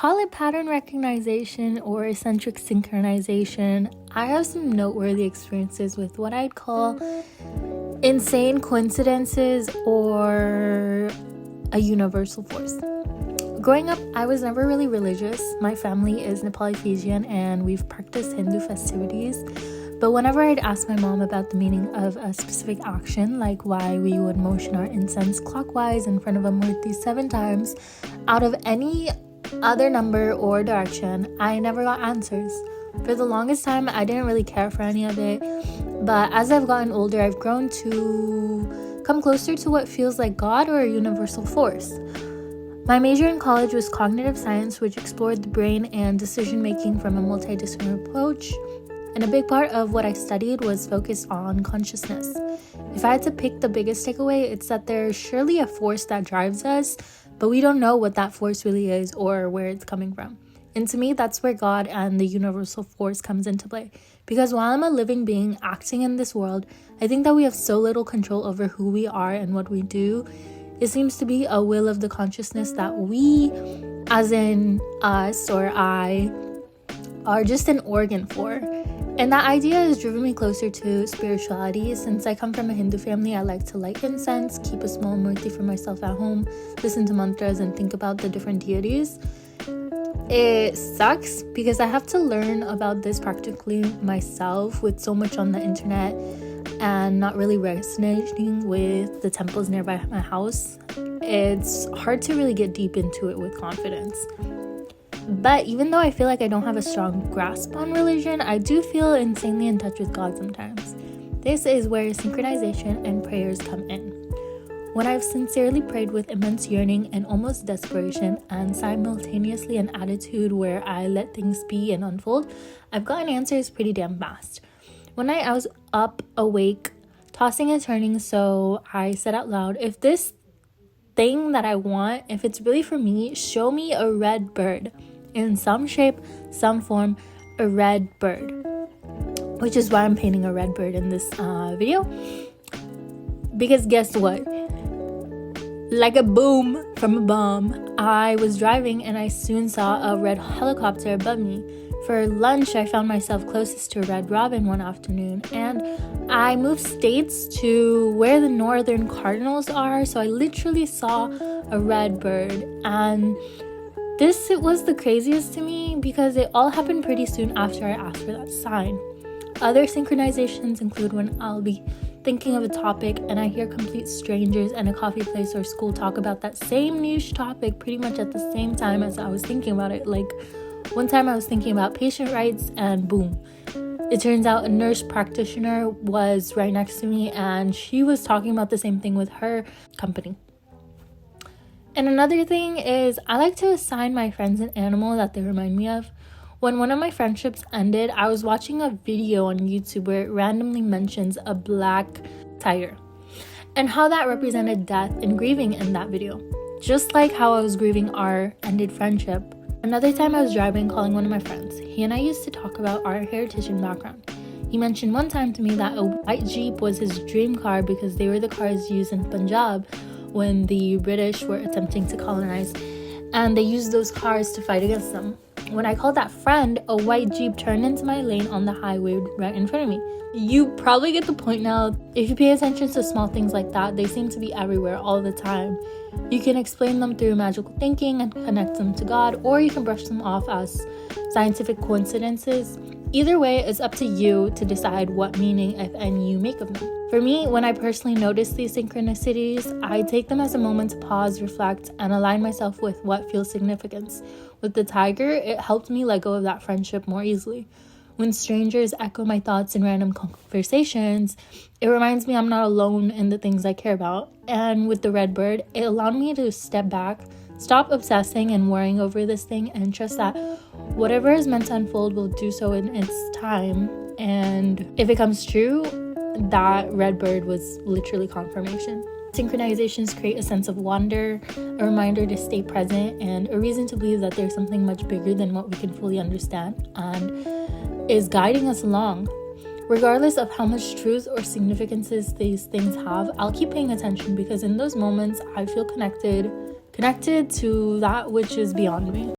call it pattern recognition or eccentric synchronization, I have some noteworthy experiences with what I'd call insane coincidences or a universal force. Growing up, I was never really religious. My family is Nepali Fijian and we've practiced Hindu festivities. But whenever I'd ask my mom about the meaning of a specific action, like why we would motion our incense clockwise in front of a murti 7 times, out of any other number or direction, I never got answers. For the longest time, I didn't really care for any of it. But as I've gotten older, I've grown to come closer to what feels like God or a universal force. My major in college was cognitive science, which explored the brain and decision-making from a multidisciplinary approach. And a big part of what I studied was focused on consciousness. If I had to pick the biggest takeaway, it's that there's surely a force that drives us, but we don't know what that force really is or where it's coming from. And to me, that's where God and the universal force comes into play. Because while I'm a living being acting in this world, I think that we have so little control over who we are and what we do. It seems to be a will of the consciousness that we, as in us or I, are just an organ for. And that idea has driven me closer to spirituality. Since I come from a Hindu family, I like to light incense, keep a small murti for myself at home, listen to mantras, and think about the different deities. It sucks because I have to learn about this practically myself with so much on the internet and not really resonating with the temples nearby my house. It's hard to really get deep into it with confidence. But even though I feel like I don't have a strong grasp on religion, I do feel insanely in touch with God sometimes. This is where synchronization and prayers come in. When I've sincerely prayed with immense yearning and almost desperation, and simultaneously an attitude where I let things be and unfold, I've gotten answers pretty damn fast. One night I was up, awake, tossing and turning, so I said out loud, if this thing that I want, if it's really for me, show me a red bird. In some shape, some form, a red bird. Which is why I'm painting a red bird in this video. Because guess what? Like a boom from a bomb, I was driving and I soon saw a red helicopter above me. For lunch, I found myself closest to a red robin one afternoon, and I moved states to where the northern cardinals are, so I literally saw a red bird. And it was the craziest to me because it all happened pretty soon after I asked for that sign. Other synchronizations include when I'll be thinking of a topic and I hear complete strangers in a coffee place or school talk about that same niche topic pretty much at the same time as I was thinking about it. Like one time I was thinking about patient rights and boom. It turns out a nurse practitioner was right next to me and she was talking about the same thing with her company. And another thing is I like to assign my friends an animal that they remind me of. When one of my friendships ended, I was watching a video on YouTube where it randomly mentions a black tiger and how that represented death and grieving in that video. Just like how I was grieving our ended friendship. Another time I was driving calling one of my friends. He and I used to talk about our heritage and background. He mentioned one time to me that a white Jeep was his dream car because they were the cars used in Punjab when the British were attempting to colonize, and they used those cars to fight against them. When I called that friend, a white Jeep turned into my lane on the highway right in front of me. You probably get the point now. If you pay attention to small things like that, they seem to be everywhere all the time. You can explain them through magical thinking and connect them to God, or you can brush them off as scientific coincidences. Either way, it's up to you to decide what meaning, if any, you make of them. For me, when I personally notice these synchronicities, I take them as a moment to pause, reflect, and align myself with what feels significance. With the tiger, it helped me let go of that friendship more easily. When strangers echo my thoughts in random conversations, it reminds me I'm not alone in the things I care about. And with the red bird, it allowed me to step back, stop obsessing and worrying over this thing, and trust that whatever is meant to unfold will do so in its time. And if it comes true, that red bird was literally confirmation. Synchronizations create a sense of wonder, a reminder to stay present, and a reason to believe that there's something much bigger than what we can fully understand and is guiding us along. Regardless of how much truth or significances these things have, I'll keep paying attention because in those moments I feel connected to that which is beyond me.